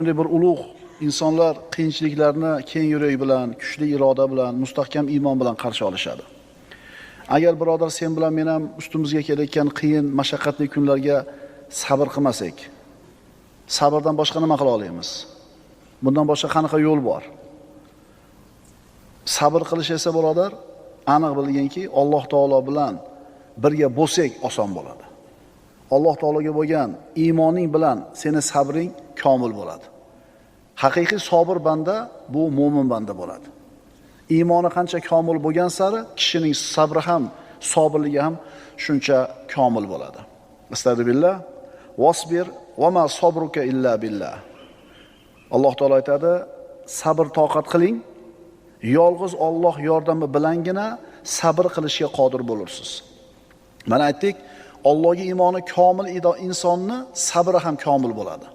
Bir ulug' insonlar qiyinchiliklarni keng yurak bilan, kuchli iroda bilan, mustahkam iymon bilan qarshi olishadi. Agar birodar sen bilan men ham ustimizga kelayotgan qiyin, mashaqqatli kunlarga sabr qilmasak, sabrdan boshqa nima qila olamiz? Bundan boshqa qanaqa yo'l bor? Sabr qilish esa birodar, aniq bilginki, Alloh taolo bilan birga bo'lsak oson bo'ladi. Alloh taologa bo'lgan iymoning bilan seni sabring komil bo'ladi. Haqiqiy sabr banda bu mo'min banda bo'ladi. Iymoni qancha komil bo'lgan sari kishining sabri ham, sabrligi ham shuncha komil bo'ladi. Astagfirullah. Wasbir va ma sabruka illa billah. Alloh taolo aytadi, sabr toqat qiling. Yolg'iz Alloh yordami bilangina sabr qilishga qodir bo'lursiz. Mana aytdik, Allohga iymoni komil insonni sabri ham komil bo'ladi.